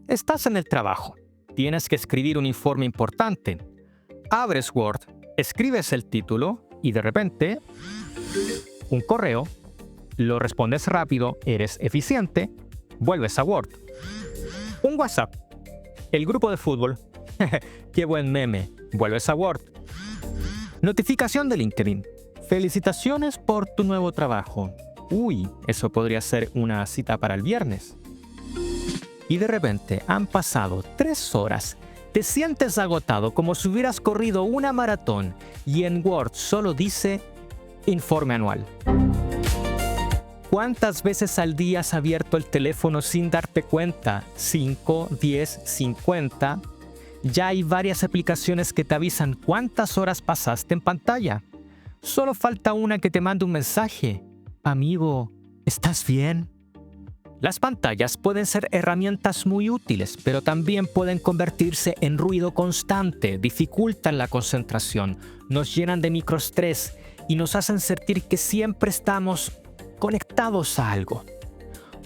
Estás en el trabajo. Tienes que escribir un informe importante. Abres Word, escribes el título y de repente, un correo, lo respondes rápido, eres eficiente, vuelves a Word. Un WhatsApp, el grupo de fútbol, qué buen meme, vuelves a Word. Notificación de LinkedIn, felicitaciones por tu nuevo trabajo. Uy, eso podría ser una cita para el viernes. Y de repente han pasado 3 horas. Te sientes agotado como si hubieras corrido una maratón y en Word solo dice informe anual. ¿Cuántas veces al día has abierto el teléfono sin darte cuenta? 5, 10, 50. Ya hay varias aplicaciones que te avisan cuántas horas pasaste en pantalla. Solo falta una que te mande un mensaje. Amigo, ¿estás bien? Las pantallas pueden ser herramientas muy útiles, pero también pueden convertirse en ruido constante, dificultan la concentración, nos llenan de microestrés y nos hacen sentir que siempre estamos conectados a algo.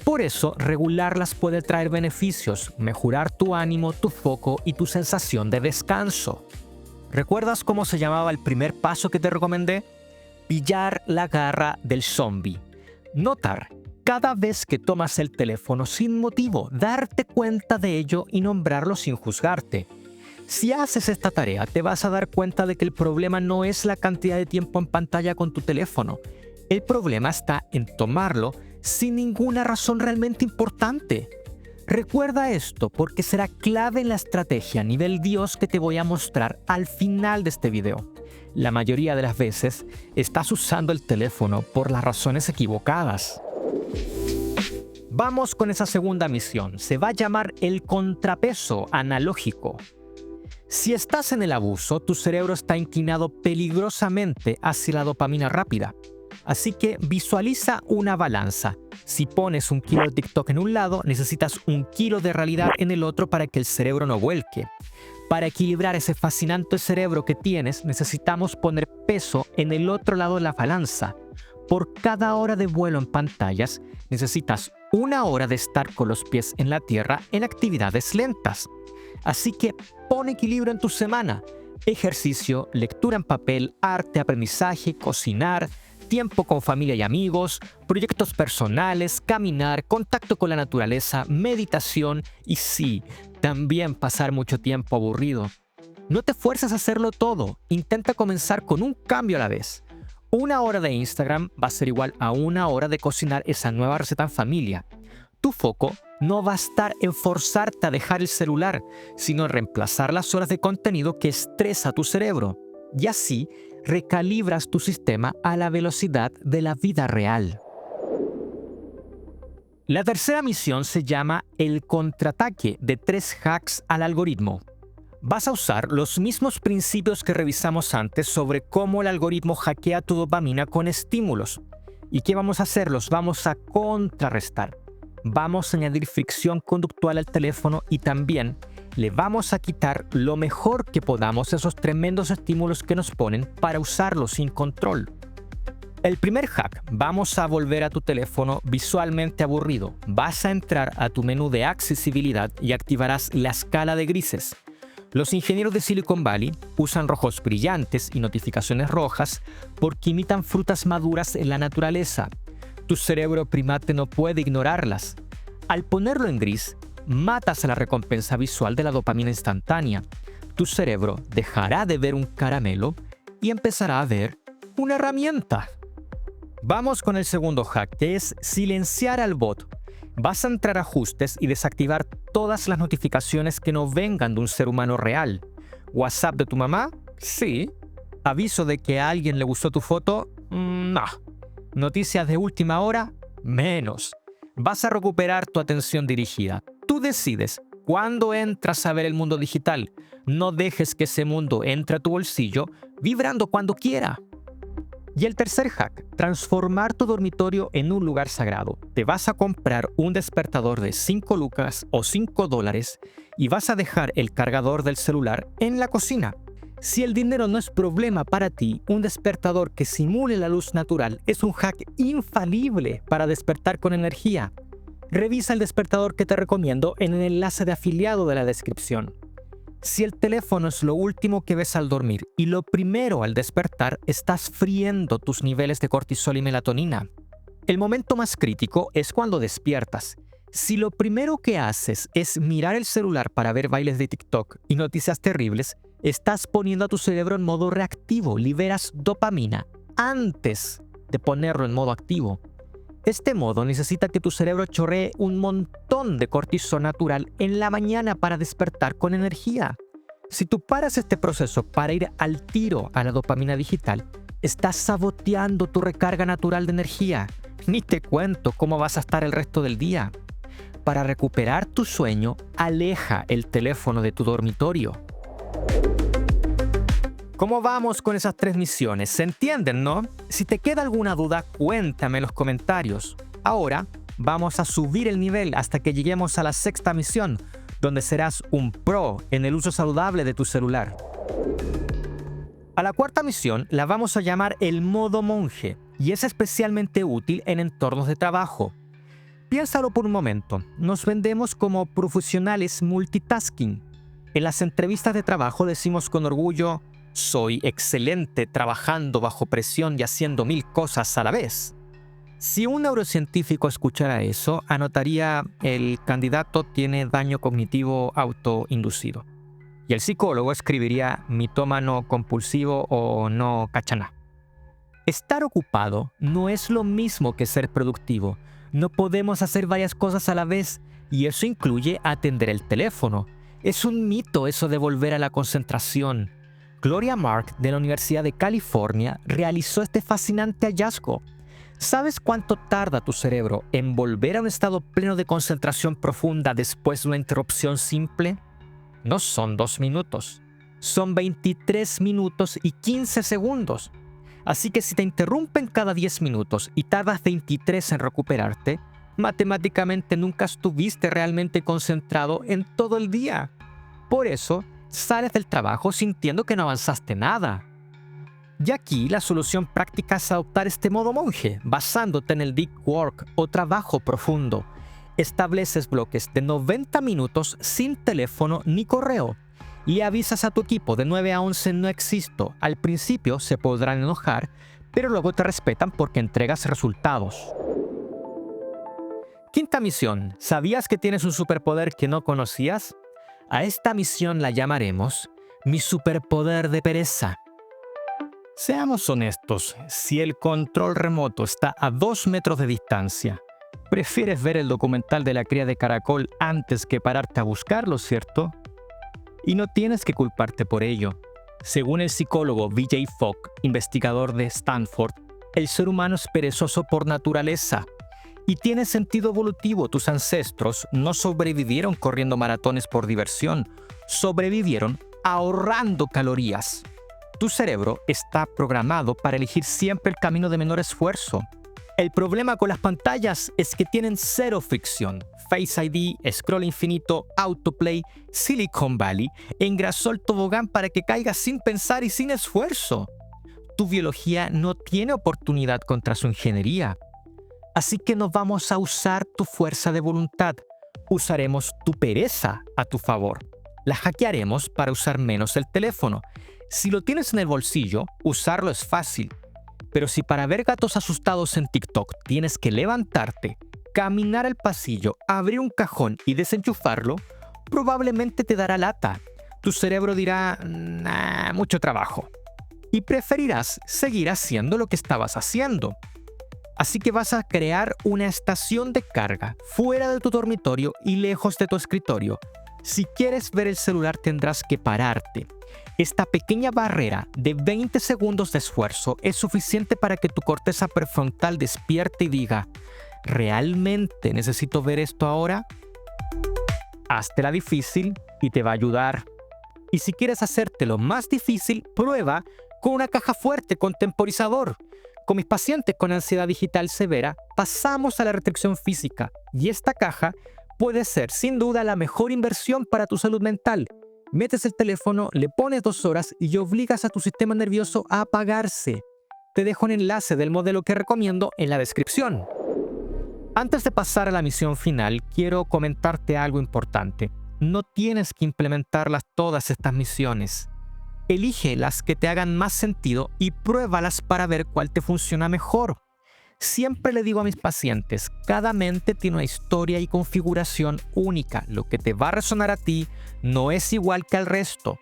Por eso, regularlas puede traer beneficios, mejorar tu ánimo, tu foco y tu sensación de descanso. ¿Recuerdas cómo se llamaba el primer paso que te recomendé? Pillar la garra del zombie. Notar cada vez que tomas el teléfono sin motivo, darte cuenta de ello y nombrarlo sin juzgarte. Si haces esta tarea, te vas a dar cuenta de que el problema no es la cantidad de tiempo en pantalla con tu teléfono. El problema está en tomarlo sin ninguna razón realmente importante. Recuerda esto porque será clave en la estrategia a nivel Dios que te voy a mostrar al final de este video. La mayoría de las veces estás usando el teléfono por las razones equivocadas. Vamos con esa segunda misión. Se va a llamar el contrapeso analógico. Si estás en el abuso, tu cerebro está inclinado peligrosamente hacia la dopamina rápida. Así que visualiza una balanza. Si pones 1 kilo de TikTok en un lado, necesitas 1 kilo de realidad en el otro para que el cerebro no vuelque. Para equilibrar ese fascinante cerebro que tienes, necesitamos poner peso en el otro lado de la balanza. Por cada hora de vuelo en pantallas, necesitas 1 hora de estar con los pies en la tierra en actividades lentas. Así que pon equilibrio en tu semana. Ejercicio, lectura en papel, arte, aprendizaje, cocinar, tiempo con familia y amigos, proyectos personales, caminar, contacto con la naturaleza, meditación y sí, también pasar mucho tiempo aburrido. No te fuerces a hacerlo todo, intenta comenzar con un cambio a la vez. 1 hora de Instagram va a ser igual a 1 hora de cocinar esa nueva receta en familia. Tu foco no va a estar en forzarte a dejar el celular, sino en reemplazar las horas de contenido que estresa tu cerebro. Y así recalibras tu sistema a la velocidad de la vida real. La tercera misión se llama el contraataque de 3 hacks al algoritmo. Vas a usar los mismos principios que revisamos antes sobre cómo el algoritmo hackea tu dopamina con estímulos. ¿Y qué vamos a hacer? Los vamos a contrarrestar. Vamos a añadir fricción conductual al teléfono y también le vamos a quitar lo mejor que podamos a esos tremendos estímulos que nos ponen para usarlo sin control. El primer hack, vamos a volver a tu teléfono visualmente aburrido. Vas a entrar a tu menú de accesibilidad y activarás la escala de grises. Los ingenieros de Silicon Valley usan rojos brillantes y notificaciones rojas porque imitan frutas maduras en la naturaleza. Tu cerebro primate no puede ignorarlas. Al ponerlo en gris, matas a la recompensa visual de la dopamina instantánea. Tu cerebro dejará de ver un caramelo y empezará a ver una herramienta. Vamos con el segundo hack, que es silenciar al bot. Vas a entrar a ajustes y desactivar todas las notificaciones que no vengan de un ser humano real. ¿WhatsApp de tu mamá? Sí. ¿Aviso de que a alguien le gustó tu foto? No. ¿Noticias de última hora? Menos. Vas a recuperar tu atención dirigida. Tú decides cuándo entras a ver el mundo digital. No dejes que ese mundo entre a tu bolsillo vibrando cuando quiera. Y el tercer hack, transformar tu dormitorio en un lugar sagrado. Te vas a comprar un despertador de 5 lucas o $5 y vas a dejar el cargador del celular en la cocina. Si el dinero no es problema para ti, un despertador que simule la luz natural es un hack infalible para despertar con energía. Revisa el despertador que te recomiendo en el enlace de afiliado de la descripción. Si el teléfono es lo último que ves al dormir y lo primero al despertar, estás friendo tus niveles de cortisol y melatonina. El momento más crítico es cuando despiertas. Si lo primero que haces es mirar el celular para ver bailes de TikTok y noticias terribles, estás poniendo a tu cerebro en modo reactivo, liberas dopamina antes de ponerlo en modo activo. Este modo necesita que tu cerebro chorree un montón de cortisol natural en la mañana para despertar con energía. Si tú paras este proceso para ir al tiro a la dopamina digital, estás saboteando tu recarga natural de energía. Ni te cuento cómo vas a estar el resto del día. Para recuperar tu sueño, aleja el teléfono de tu dormitorio. ¿Cómo vamos con esas 3 misiones? ¿Se entienden, no? Si te queda alguna duda, cuéntame en los comentarios. Ahora vamos a subir el nivel hasta que lleguemos a la 6ª misión, donde serás un pro en el uso saludable de tu celular. A la 4ª misión la vamos a llamar el modo monje, y es especialmente útil en entornos de trabajo. Piénsalo por un momento. Nos vendemos como profesionales multitasking. En las entrevistas de trabajo decimos con orgullo: soy excelente trabajando bajo presión y haciendo 1000 cosas a la vez. Si un neurocientífico escuchara eso, anotaría: el candidato tiene daño cognitivo autoinducido. Y el psicólogo escribiría: mitómano compulsivo o no cachaná. Estar ocupado no es lo mismo que ser productivo. No podemos hacer varias cosas a la vez, y eso incluye atender el teléfono. Es un mito eso de volver a la concentración. Gloria Mark, de la Universidad de California, realizó este fascinante hallazgo. ¿Sabes cuánto tarda tu cerebro en volver a un estado pleno de concentración profunda después de una interrupción simple? No son 2 minutos, son 23 minutos y 15 segundos. Así que si te interrumpen cada 10 minutos y tardas 23 en recuperarte, matemáticamente nunca estuviste realmente concentrado en todo el día. Por eso, sales del trabajo sintiendo que no avanzaste nada. Y aquí la solución práctica es adoptar este modo monje, basándote en el deep work o trabajo profundo. Estableces bloques de 90 minutos sin teléfono ni correo. Y avisas a tu equipo: de 9 a 11 no existo. Al principio se podrán enojar, pero luego te respetan porque entregas resultados. 5ª misión. ¿Sabías que tienes un superpoder que no conocías? A esta misión la llamaremos mi superpoder de pereza. Seamos honestos, si el control remoto está a 2 metros de distancia, prefieres ver el documental de la cría de caracol antes que pararte a buscarlo, ¿cierto? Y no tienes que culparte por ello. Según el psicólogo Vijay Fogg, investigador de Stanford, el ser humano es perezoso por naturaleza. Y tiene sentido evolutivo. Tus ancestros no sobrevivieron corriendo maratones por diversión, sobrevivieron ahorrando calorías. Tu cerebro está programado para elegir siempre el camino de menor esfuerzo. El problema con las pantallas es que tienen cero fricción. Face ID, scroll infinito, autoplay, Silicon Valley engrasó el tobogán para que caigas sin pensar y sin esfuerzo. Tu biología no tiene oportunidad contra su ingeniería. Así que no vamos a usar tu fuerza de voluntad. Usaremos tu pereza a tu favor. La hackearemos para usar menos el teléfono. Si lo tienes en el bolsillo, usarlo es fácil. Pero si para ver gatos asustados en TikTok tienes que levantarte, caminar al pasillo, abrir un cajón y desenchufarlo, probablemente te dará lata. Tu cerebro dirá: nah, mucho trabajo. Y preferirás seguir haciendo lo que estabas haciendo. Así que vas a crear una estación de carga fuera de tu dormitorio y lejos de tu escritorio. Si quieres ver el celular, tendrás que pararte. Esta pequeña barrera de 20 segundos de esfuerzo es suficiente para que tu corteza prefrontal despierte y diga: ¿realmente necesito ver esto ahora? Háztela difícil y te va a ayudar. Y si quieres hacértelo más difícil, prueba con una caja fuerte con temporizador. Con mis pacientes con ansiedad digital severa, pasamos a la restricción física, y esta caja puede ser sin duda la mejor inversión para tu salud mental. Metes el teléfono, le pones 2 horas y obligas a tu sistema nervioso a apagarse. Te dejo un enlace del modelo que recomiendo en la descripción. Antes de pasar a la misión final, quiero comentarte algo importante. No tienes que implementarlas todas estas misiones. Elige las que te hagan más sentido y pruébalas para ver cuál te funciona mejor. Siempre le digo a mis pacientes, cada mente tiene una historia y configuración única. Lo que te va a resonar a ti no es igual que al resto.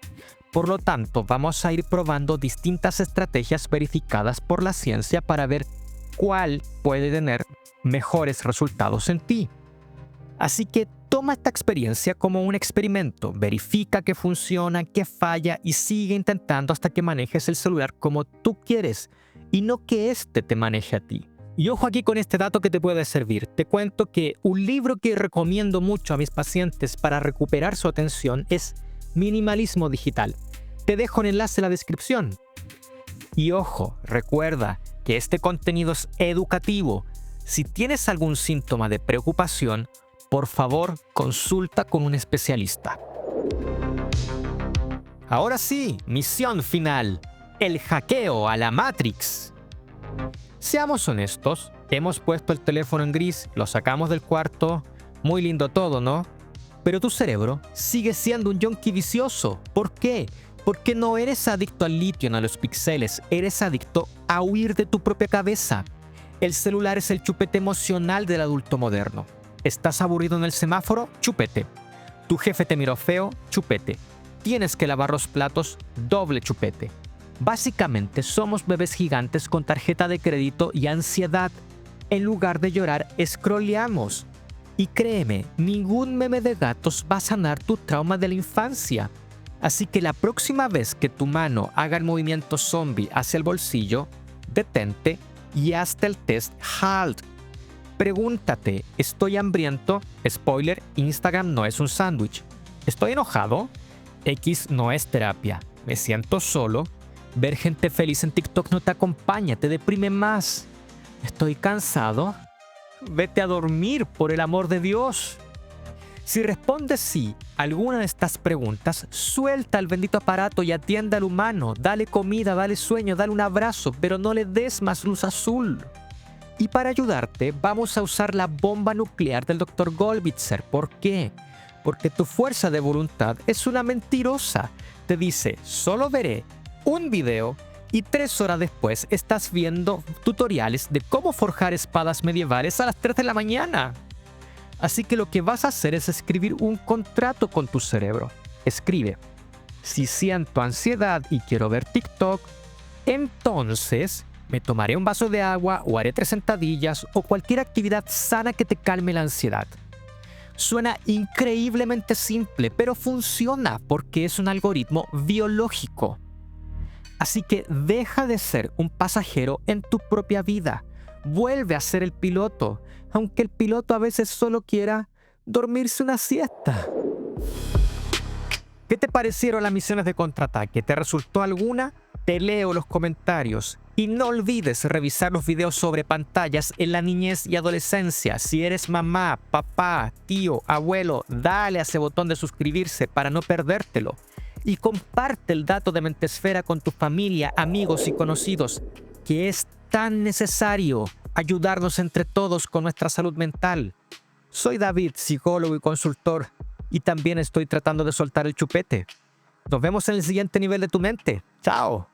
Por lo tanto, vamos a ir probando distintas estrategias verificadas por la ciencia para ver cuál puede tener mejores resultados en ti. Así que toma esta experiencia como un experimento, verifica qué funciona, qué falla y sigue intentando hasta que manejes el celular como tú quieres y no que éste te maneje a ti. Y ojo aquí con este dato que te puede servir. Te cuento que un libro que recomiendo mucho a mis pacientes para recuperar su atención es Minimalismo Digital. Te dejo el enlace en la descripción. Y ojo, recuerda que este contenido es educativo. Si tienes algún síntoma de preocupación, por favor, consulta con un especialista. Ahora sí, misión final. El hackeo a la Matrix. Seamos honestos, hemos puesto el teléfono en gris, lo sacamos del cuarto, muy lindo todo, ¿no? Pero tu cerebro sigue siendo un yonki vicioso. ¿Por qué? Porque no eres adicto al litio ni a los píxeles, eres adicto a huir de tu propia cabeza. El celular es el chupete emocional del adulto moderno. ¿Estás aburrido en el semáforo? Chupete. ¿Tu jefe te miró feo? Chupete. ¿Tienes que lavar los platos? Doble chupete. Básicamente somos bebés gigantes con tarjeta de crédito y ansiedad. En lugar de llorar, scrolleamos. Y créeme, ningún meme de gatos va a sanar tu trauma de la infancia. Así que la próxima vez que tu mano haga el movimiento zombie hacia el bolsillo, detente y hazte el test HALT. Pregúntate, ¿estoy hambriento? Spoiler, Instagram no es un sándwich. ¿Estoy enojado? X no es terapia. ¿Me siento solo? Ver gente feliz en TikTok no te acompaña, te deprime más. ¿Estoy cansado? Vete a dormir, por el amor de Dios. Si respondes sí a alguna de estas preguntas, suelta el bendito aparato y atiende al humano. Dale comida, dale sueño, dale un abrazo, pero no le des más luz azul. Y para ayudarte, vamos a usar la bomba nuclear del Dr. Golbitzer. ¿Por qué? Porque tu fuerza de voluntad es una mentirosa. Te dice, solo veré un video y 3 horas después estás viendo tutoriales de cómo forjar espadas medievales a las 3 de la mañana. Así que lo que vas a hacer es escribir un contrato con tu cerebro. Escribe, si siento ansiedad y quiero ver TikTok, entonces me tomaré un vaso de agua o haré 3 sentadillas o cualquier actividad sana que te calme la ansiedad. Suena increíblemente simple, pero funciona porque es un algoritmo biológico. Así que deja de ser un pasajero en tu propia vida. Vuelve a ser el piloto, aunque el piloto a veces solo quiera dormirse una siesta. ¿Qué te parecieron las misiones de contraataque? ¿Te resultó alguna? Te leo los comentarios. Y no olvides revisar los videos sobre pantallas en la niñez y adolescencia. Si eres mamá, papá, tío, abuelo, dale a ese botón de suscribirse para no perdértelo. Y comparte el dato de Mentesfera con tu familia, amigos y conocidos, que es tan necesario ayudarnos entre todos con nuestra salud mental. Soy David, psicólogo y consultor, y también estoy tratando de soltar el chupete. Nos vemos en el siguiente nivel de tu mente. ¡Chao!